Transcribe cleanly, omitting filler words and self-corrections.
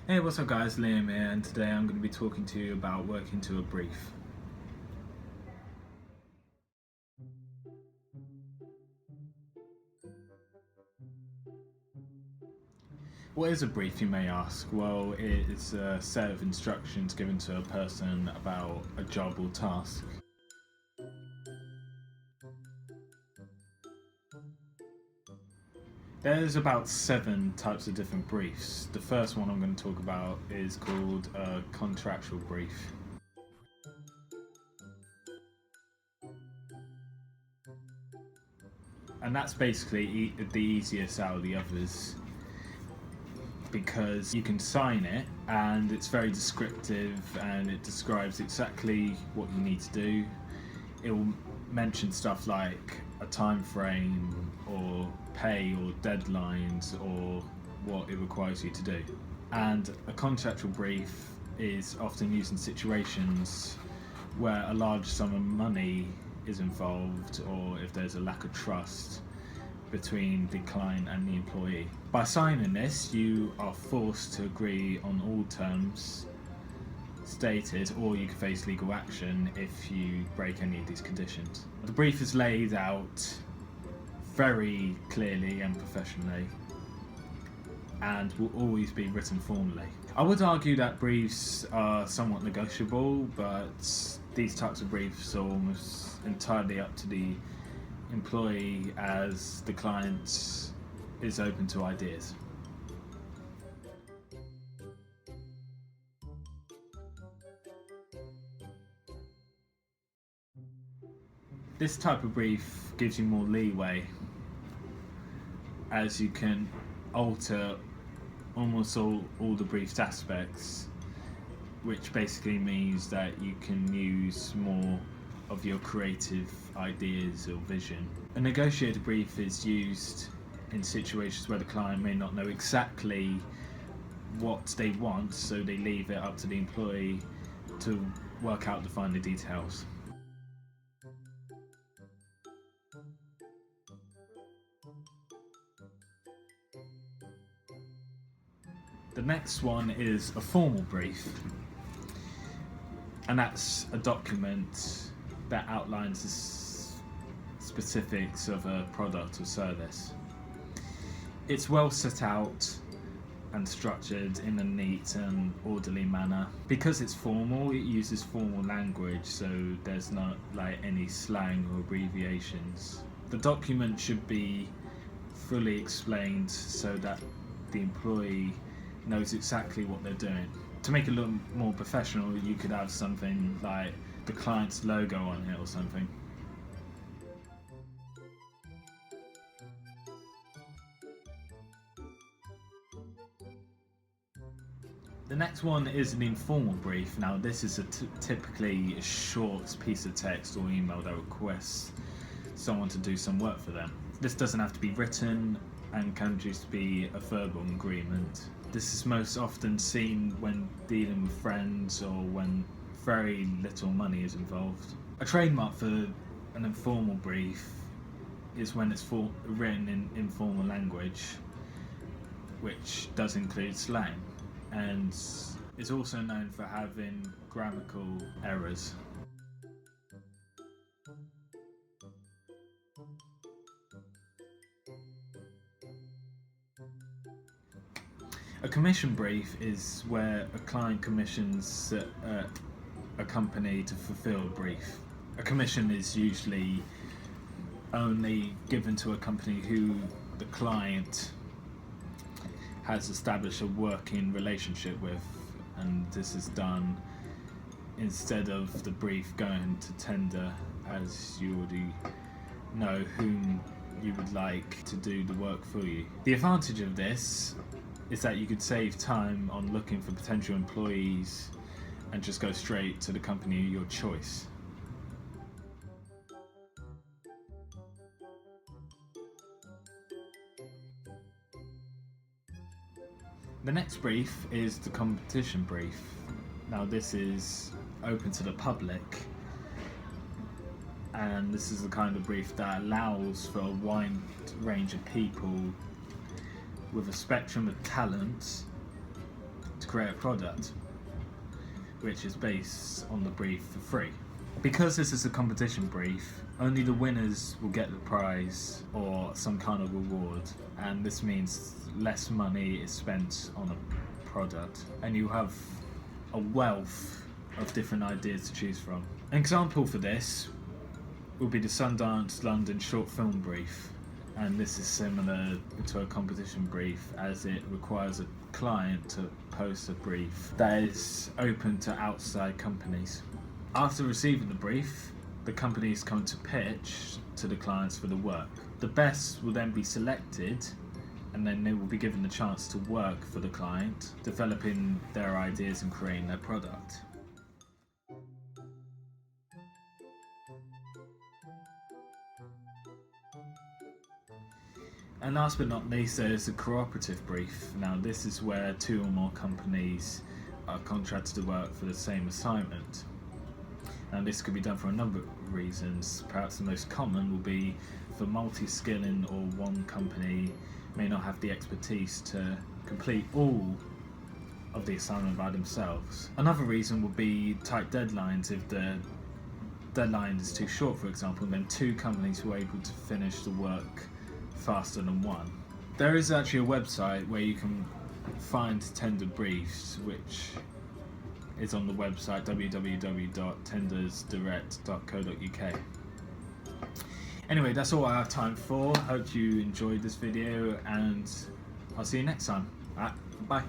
Hey, what's up guys, Liam here, and today I'm going to be talking to you about working to a brief. What is a brief, you may ask? Well, it's a set of instructions given to a person about a job or task. There's about 7 types of different briefs. The first one I'm going to talk about is called a contractual brief. And that's basically the easiest out of the others, because you can sign it and it's very descriptive and it describes exactly what you need to do. It will mention stuff like a time frame or pay or deadlines or what it requires you to do. And a contractual brief is often used in situations where a large sum of money is involved, or if there's a lack of trust between the client and the employee. By signing this, you are forced to agree on all terms stated, or you can face legal action if you break any of these conditions. The brief is laid out very clearly and professionally and will always be written formally. I would argue that briefs are somewhat negotiable, but these types of briefs are almost entirely up to the employee, as the client is open to ideas. This type of brief gives you more leeway, as you can alter almost all the brief's aspects, which basically means that you can use more of your creative ideas or vision. A negotiated brief is used in situations where the client may not know exactly what they want, so they leave it up to the employee to work out the finer details. The next one is a formal brief, and that's a document that outlines the specifics of a product or service. It's well set out and structured in a neat and orderly manner. Because it's formal, it uses formal language, so there's not like any slang or abbreviations. The document should be fully explained so that the employee knows exactly what they're doing. To make it look more professional, you could have something like the client's logo on it or something. The next one is an informal brief. Now, this is typically a short piece of text or email that requests someone to do some work for them. This doesn't have to be written and can just be a verbal agreement. This is most often seen when dealing with friends or when very little money is involved. A trademark for an informal brief is when it's written in informal language, which does include slang, and is also known for having grammatical errors. A commission brief is where a client commissions a company to fulfill a brief. A commission is usually only given to a company who the client has established a working relationship with, and this is done instead of the brief going to tender, as you already know whom you would like to do the work for you. The advantage of this is that you could save time on looking for potential employees and just go straight to the company of your choice. The next brief is the competition brief. Now, this is open to the public, and this is the kind of brief that allows for a wide range of people with a spectrum of talents to create a product which is based on the brief for free. Because this is a competition brief, only the winners will get the prize or some kind of reward, and this means less money is spent on a product, and you have a wealth of different ideas to choose from. An example for this will be the Sundance London Short Film Brief, and this is similar to a competition brief as it requires a client to post a brief that is open to outside companies. After receiving the brief, the companies come to pitch to the clients for the work. The best will then be selected, and then they will be given the chance to work for the client, developing their ideas and creating their product. And last but not least, there's a cooperative brief. Now this is where 2 or more companies are contracted to work for the same assignment. Now this could be done for a number of reasons. Perhaps the most common will be for multi-skilling, or one company may not have the expertise to complete all of the assignment by themselves. Another reason would be tight deadlines. If the deadline is too short, for example, then 2 companies were able to finish the work faster than one. There is actually a website where you can find tender briefs, which is on the website www.tendersdirect.co.uk. Anyway, that's all I have time for. Hope you enjoyed this video, and I'll see you next time. Bye.